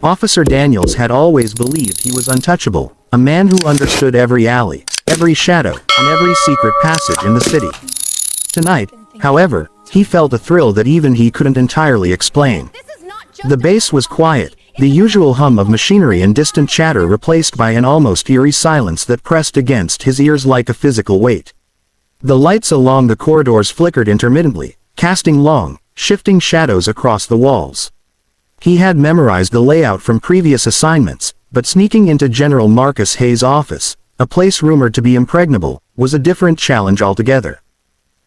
Officer Daniels had always believed he was untouchable, a man who understood every alley, every shadow, and every secret passage in the city. Tonight, however, he felt a thrill that even he couldn't entirely explain. The base was quiet, the usual hum of machinery and distant chatter replaced by an almost eerie silence that pressed against his ears like a physical weight. The lights along the corridors flickered intermittently, casting long, shifting shadows across the walls. He had memorized the layout from previous assignments, but sneaking into General Marcus Hayes' office, a place rumored to be impregnable, was a different challenge altogether.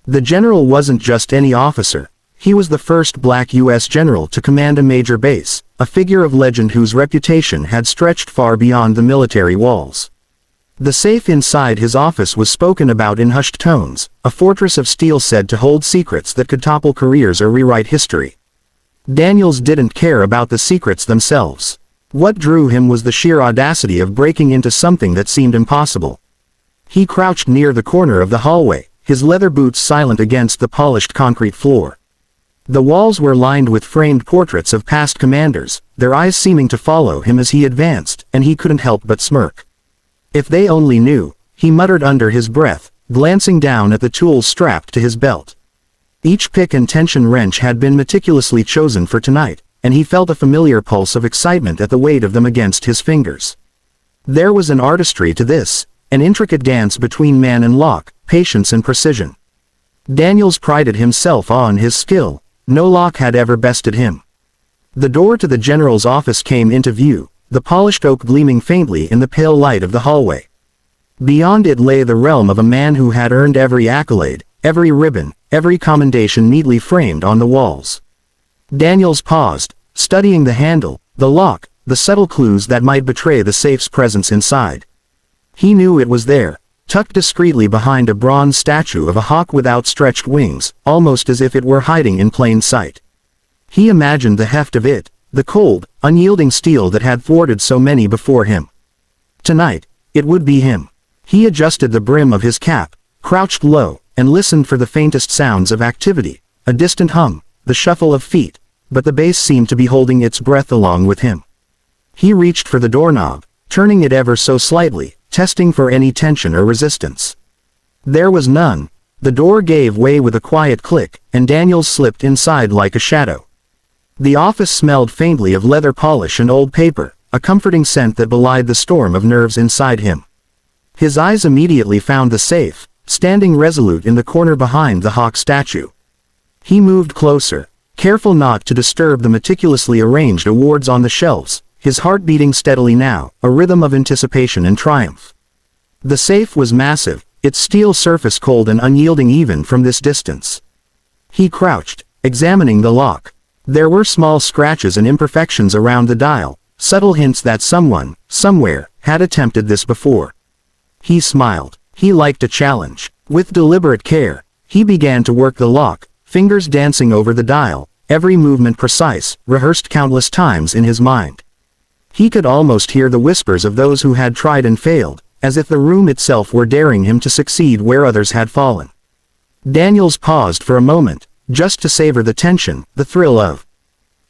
The general wasn't just any officer. He was the first black U.S. general to command a major base, a figure of legend whose reputation had stretched far beyond the military walls. The safe inside his office was spoken about in hushed tones, a fortress of steel said to hold secrets that could topple careers or rewrite history. Daniels didn't care about the secrets themselves. What drew him was the sheer audacity of breaking into something that seemed impossible. He crouched near the corner of the hallway, his leather boots silent against the polished concrete floor. The walls were lined with framed portraits of past commanders, their eyes seeming to follow him as he advanced, and he couldn't help but smirk. If they only knew, he muttered under his breath, glancing down at the tools strapped to his belt. Each pick and tension wrench had been meticulously chosen for tonight, and he felt a familiar pulse of excitement at the weight of them against his fingers. There was an artistry to this, an intricate dance between man and lock, patience and precision. Daniels prided himself on his skill. No lock had ever bested him. The door to the general's office came into view, the polished oak gleaming faintly in the pale light of the hallway. Beyond it lay the realm of a man who had earned every accolade, every ribbon, every commendation neatly framed on the walls. Daniels paused, studying the handle, the lock, the subtle clues that might betray the safe's presence inside. He knew it was there, tucked discreetly behind a bronze statue of a hawk with outstretched wings, almost as if it were hiding in plain sight. He imagined the heft of it, the cold, unyielding steel that had thwarted so many before him. Tonight, it would be him. He adjusted the brim of his cap, crouched low, and listened for the faintest sounds of activity, a distant hum, the shuffle of feet, but the base seemed to be holding its breath along with him. He reached for the doorknob, turning it ever so slightly, testing for any tension or resistance. There was none. The door gave way with a quiet click, and Daniels slipped inside like a shadow. The office smelled faintly of leather polish and old paper, a comforting scent that belied the storm of nerves inside him. His eyes immediately found the safe, standing resolute in the corner behind the hawk statue. He moved closer, careful not to disturb the meticulously arranged awards on the shelves, his heart beating steadily now, a rhythm of anticipation and triumph. The safe was massive, its steel surface cold and unyielding even from this distance. He crouched, examining the lock. There were small scratches and imperfections around the dial, subtle hints that someone, somewhere, had attempted this before. He smiled. He liked a challenge. With deliberate care, he began to work the lock, fingers dancing over the dial, every movement precise, rehearsed countless times in his mind. He could almost hear the whispers of those who had tried and failed, as if the room itself were daring him to succeed where others had fallen. Daniels paused for a moment, just to savor the tension, the thrill of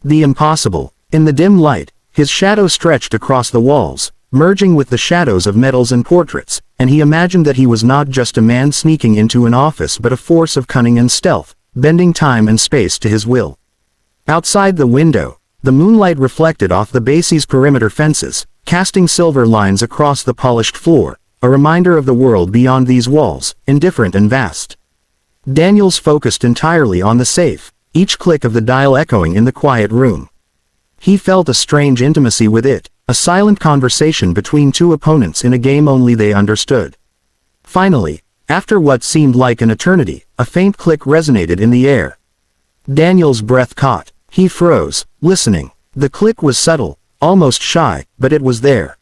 the impossible. In the dim light, his shadow stretched across the walls, merging with the shadows of medals and portraits, and he imagined that he was not just a man sneaking into an office but a force of cunning and stealth, bending time and space to his will. Outside the window, the moonlight reflected off the base's perimeter fences, casting silver lines across the polished floor, a reminder of the world beyond these walls, indifferent and vast. Daniels focused entirely on the safe, each click of the dial echoing in the quiet room. He felt a strange intimacy with it, a silent conversation between two opponents in a game only they understood. Finally, after what seemed like an eternity, a faint click resonated in the air. Daniels' breath caught. He froze, listening. The click was subtle, almost shy, but it was there.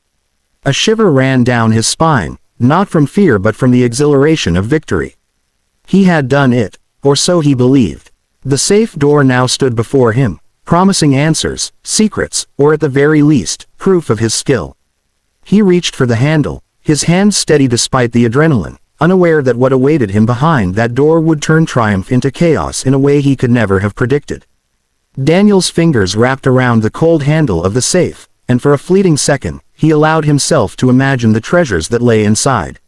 A shiver ran down his spine, not from fear but from the exhilaration of victory. He had done it, or so he believed. The safe door now stood before him, promising answers, secrets, or at the very least, proof of his skill. He reached for the handle, his hands steady despite the adrenaline, unaware that what awaited him behind that door would turn triumph into chaos in a way he could never have predicted. Daniel's fingers wrapped around the cold handle of the safe, and for a fleeting second, he allowed himself to imagine the treasures that lay inside.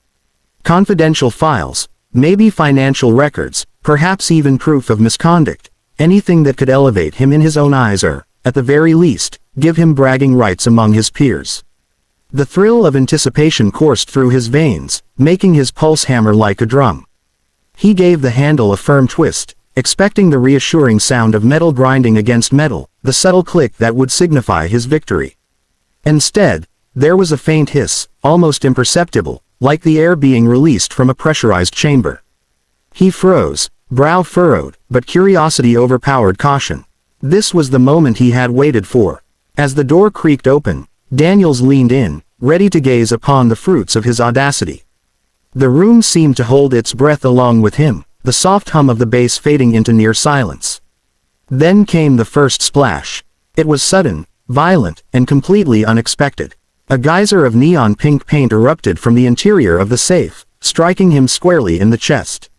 Confidential files, maybe financial records, perhaps even proof of misconduct, anything that could elevate him in his own eyes or, at the very least, give him bragging rights among his peers. The thrill of anticipation coursed through his veins, making his pulse hammer like a drum. He gave the handle a firm twist, expecting the reassuring sound of metal grinding against metal, the subtle click that would signify his victory. Instead, there was a faint hiss, almost imperceptible, like the air being released from a pressurized chamber. He froze, brow furrowed, but curiosity overpowered caution. This was the moment he had waited for. As the door creaked open, Daniels leaned in, ready to gaze upon the fruits of his audacity. The room seemed to hold its breath along with him, the soft hum of the bass fading into near silence. Then came the first splash. It was sudden, violent, and completely unexpected. A geyser of neon pink paint erupted from the interior of the safe, striking him squarely in the chest.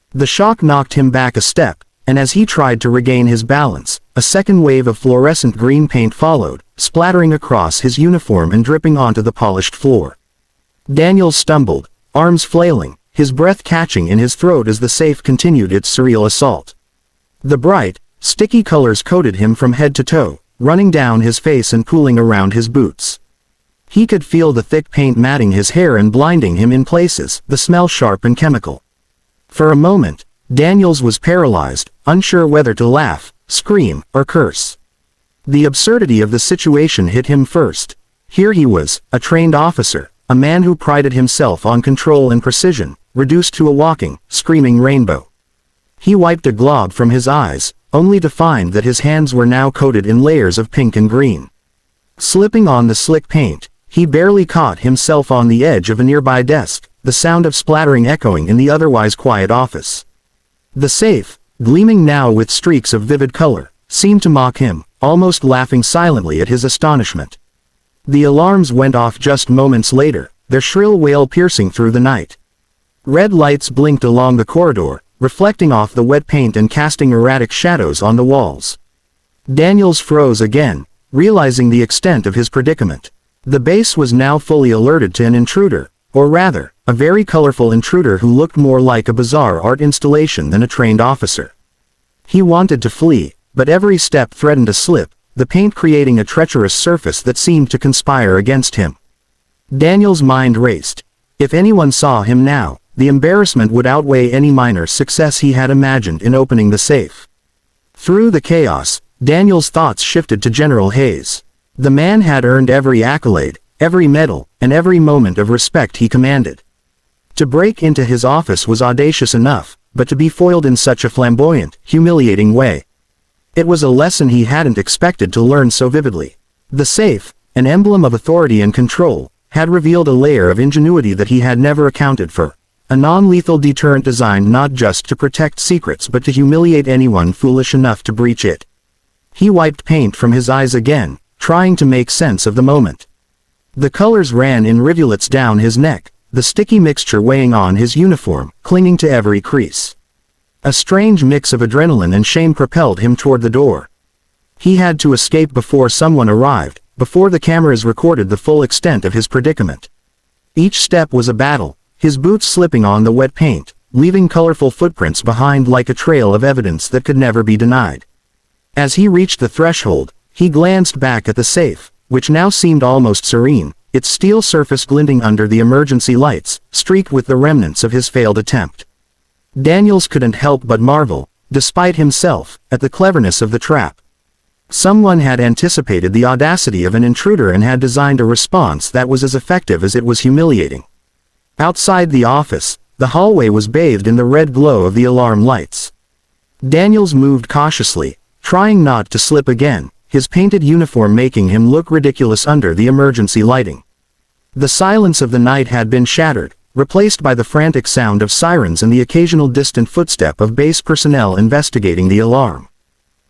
The shock knocked him back a step, and as he tried to regain his balance, a second wave of fluorescent green paint followed, splattering across his uniform and dripping onto the polished floor. Daniels stumbled, arms flailing, his breath catching in his throat as the safe continued its surreal assault. The bright, sticky colors coated him from head to toe, running down his face and pooling around his boots. He could feel the thick paint matting his hair and blinding him in places, the smell sharp and chemical. For a moment, Daniels was paralyzed, unsure whether to laugh, scream, or curse. The absurdity of the situation hit him first. Here he was, a trained officer, a man who prided himself on control and precision, reduced to a walking, screaming rainbow. He wiped a glob from his eyes, only to find that his hands were now coated in layers of pink and green. Slipping on the slick paint, he barely caught himself on the edge of a nearby desk, the sound of splattering echoing in the otherwise quiet office. The safe, gleaming now with streaks of vivid color, seemed to mock him, almost laughing silently at his astonishment. The alarms went off just moments later, their shrill wail piercing through the night. Red lights blinked along the corridor, reflecting off the wet paint and casting erratic shadows on the walls. Daniels froze again, realizing the extent of his predicament. The base was now fully alerted to an intruder, or rather, a very colorful intruder who looked more like a bizarre art installation than a trained officer. He wanted to flee, but every step threatened to slip, the paint creating a treacherous surface that seemed to conspire against him. Daniel's mind raced. If anyone saw him now, the embarrassment would outweigh any minor success he had imagined in opening the safe. Through the chaos, Daniel's thoughts shifted to General Hayes. The man had earned every accolade, every medal, and every moment of respect he commanded. To break into his office was audacious enough, but to be foiled in such a flamboyant, humiliating way. It was a lesson he hadn't expected to learn so vividly. The safe, an emblem of authority and control, had revealed a layer of ingenuity that he had never accounted for. A non-lethal deterrent designed not just to protect secrets but to humiliate anyone foolish enough to breach it. He wiped paint from his eyes again, trying to make sense of the moment. The colors ran in rivulets down his neck, the sticky mixture weighing on his uniform, clinging to every crease. A strange mix of adrenaline and shame propelled him toward the door. He had to escape before someone arrived, before the cameras recorded the full extent of his predicament. Each step was a battle, his boots slipping on the wet paint, leaving colorful footprints behind like a trail of evidence that could never be denied. As he reached the threshold, he glanced back at the safe, which now seemed almost serene, its steel surface glinting under the emergency lights, streaked with the remnants of his failed attempt. Daniels couldn't help but marvel, despite himself, at the cleverness of the trap. Someone had anticipated the audacity of an intruder and had designed a response that was as effective as it was humiliating. Outside the office, the hallway was bathed in the red glow of the alarm lights. Daniels moved cautiously, trying not to slip again, his painted uniform making him look ridiculous under the emergency lighting. The silence of the night had been shattered, replaced by the frantic sound of sirens and the occasional distant footstep of base personnel investigating the alarm.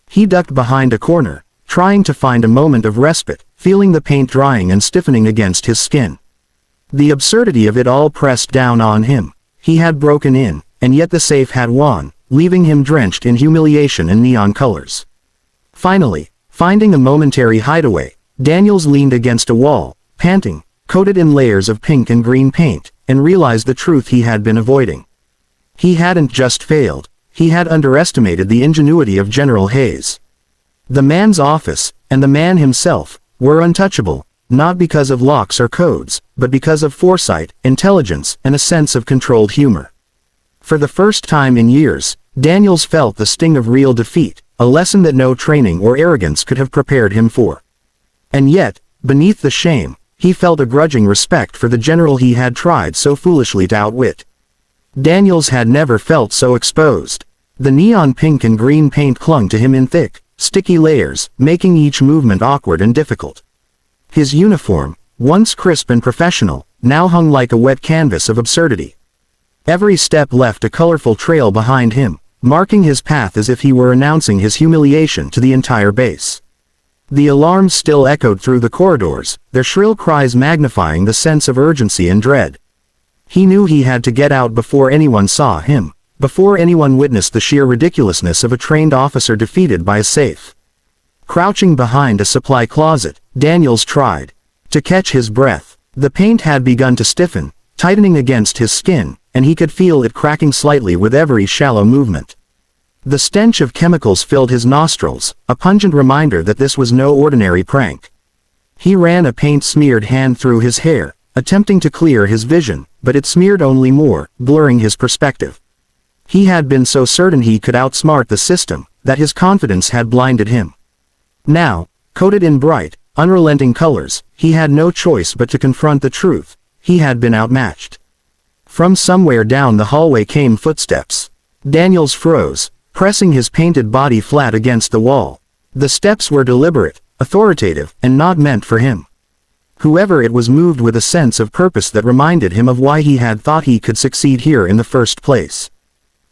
He ducked behind a corner, trying to find a moment of respite, feeling the paint drying and stiffening against his skin. The absurdity of it all pressed down on him. He had broken in, and yet the safe had won, leaving him drenched in humiliation and neon colors. Finally, finding a momentary hideaway, Daniels leaned against a wall, panting, coated in layers of pink and green paint, and realized the truth he had been avoiding. He hadn't just failed, he had underestimated the ingenuity of General Hayes. The man's office, and the man himself, were untouchable, not because of locks or codes, but because of foresight, intelligence, and a sense of controlled humor. For the first time in years, Daniels felt the sting of real defeat, a lesson that no training or arrogance could have prepared him for. And yet, beneath the shame, he felt a grudging respect for the general he had tried so foolishly to outwit. Daniels had never felt so exposed. The neon pink and green paint clung to him in thick, sticky layers, making each movement awkward and difficult. His uniform, once crisp and professional, now hung like a wet canvas of absurdity. Every step left a colorful trail behind him, marking his path as if he were announcing his humiliation to the entire base. The alarms still echoed through the corridors, their shrill cries magnifying the sense of urgency and dread. He knew he had to get out before anyone saw him, before anyone witnessed the sheer ridiculousness of a trained officer defeated by a safe. Crouching behind a supply closet, Daniels tried to catch his breath. The paint had begun to stiffen, tightening against his skin, and he could feel it cracking slightly with every shallow movement. The stench of chemicals filled his nostrils, a pungent reminder that this was no ordinary prank. He ran a paint-smeared hand through his hair, attempting to clear his vision, but it smeared only more, blurring his perspective. He had been so certain he could outsmart the system, that his confidence had blinded him. Now, coated in bright, unrelenting colors, he had no choice but to confront the truth: he had been outmatched. From somewhere down the hallway came footsteps. Daniels froze, pressing his painted body flat against the wall. The steps were deliberate, authoritative, and not meant for him. Whoever it was moved with a sense of purpose that reminded him of why he had thought he could succeed here in the first place.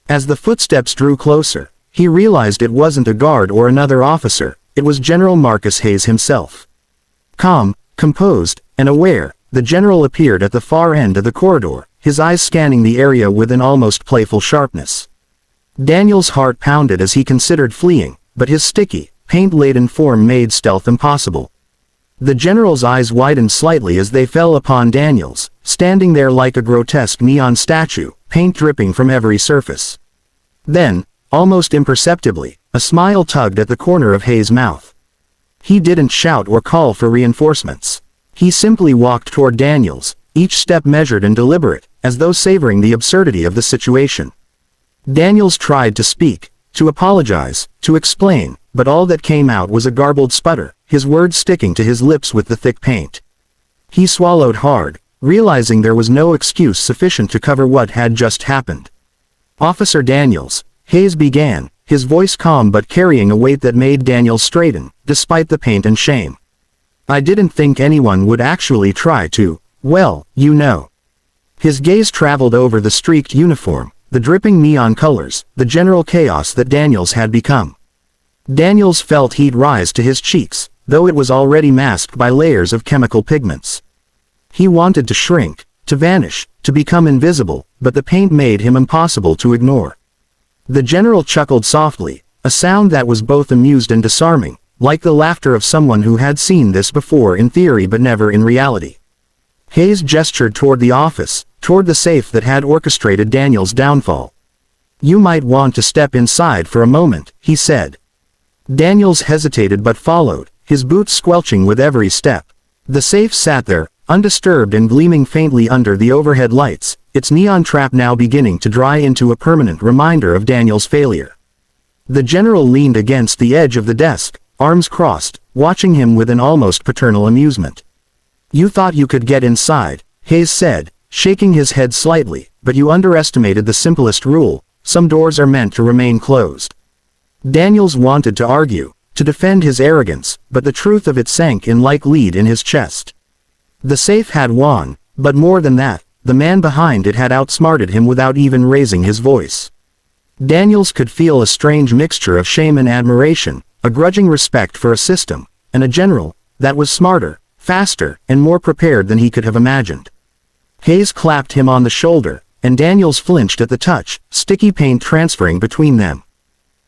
As the footsteps drew closer, he realized it wasn't a guard or another officer, it was General Marcus Hayes himself. Calm, composed, and aware, the general appeared at the far end of the corridor, his eyes scanning the area with an almost playful sharpness. Daniel's heart pounded as he considered fleeing, but his sticky, paint-laden form made stealth impossible. The general's eyes widened slightly as they fell upon Daniels, standing there like a grotesque neon statue, paint dripping from every surface. Then, almost imperceptibly, a smile tugged at the corner of Hayes' mouth. He didn't shout or call for reinforcements. He simply walked toward Daniels, each step measured and deliberate, as though savoring the absurdity of the situation. Daniels tried to speak, to apologize, to explain, but all that came out was a garbled sputter, his words sticking to his lips with the thick paint. He swallowed hard, realizing there was no excuse sufficient to cover what had just happened. "Officer Daniels," Hayes began, his voice calm but carrying a weight that made Daniels straighten, despite the paint and shame. "I didn't think anyone would actually try to, well, you know." His gaze traveled over the streaked uniform, the dripping neon colors, the general chaos that Daniels had become. Daniels felt heat rise to his cheeks, though it was already masked by layers of chemical pigments. He wanted to shrink, to vanish, to become invisible, but the paint made him impossible to ignore. The general chuckled softly, a sound that was both amused and disarming, like the laughter of someone who had seen this before in theory but never in reality. Hayes gestured toward the office, toward the safe that had orchestrated Daniel's downfall. "You might want to step inside for a moment," he said. Daniels hesitated but followed, his boots squelching with every step. The safe sat there, undisturbed and gleaming faintly under the overhead lights, its neon trap now beginning to dry into a permanent reminder of Daniel's failure. The general leaned against the edge of the desk, arms crossed, watching him with an almost paternal amusement. "You thought you could get inside," Hayes said, shaking his head slightly, "but you underestimated the simplest rule: some doors are meant to remain closed." Daniels wanted to argue, to defend his arrogance, but the truth of it sank in like lead in his chest. The safe had won, but more than that, the man behind it had outsmarted him without even raising his voice. Daniels could feel a strange mixture of shame and admiration, a grudging respect for a system, and a general that was smarter, faster, and more prepared than he could have imagined. Hayes clapped him on the shoulder, and Daniels flinched at the touch, sticky paint transferring between them.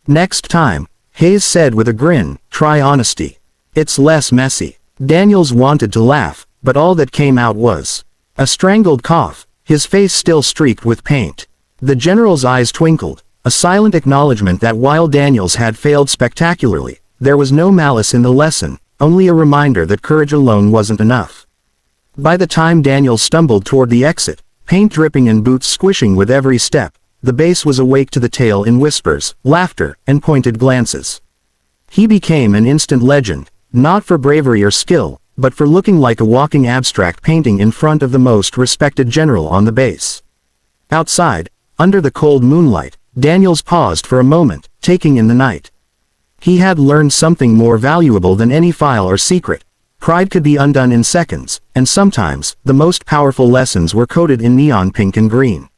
"Next time," Hayes said with a grin, "try honesty. It's less messy." Daniels wanted to laugh, but all that came out was a strangled cough, his face still streaked with paint. The general's eyes twinkled, a silent acknowledgement that while Daniels had failed spectacularly, there was no malice in the lesson, only a reminder that courage alone wasn't enough. By the time Daniels stumbled toward the exit, paint dripping and boots squishing with every step, the base was awake to the tale in whispers, laughter, and pointed glances. He became an instant legend, not for bravery or skill, but for looking like a walking abstract painting in front of the most respected general on the base. Outside, under the cold moonlight, Daniels paused for a moment, taking in the night. He had learned something more valuable than any file or secret. Pride could be undone in seconds, and sometimes, the most powerful lessons were coated in neon pink and green.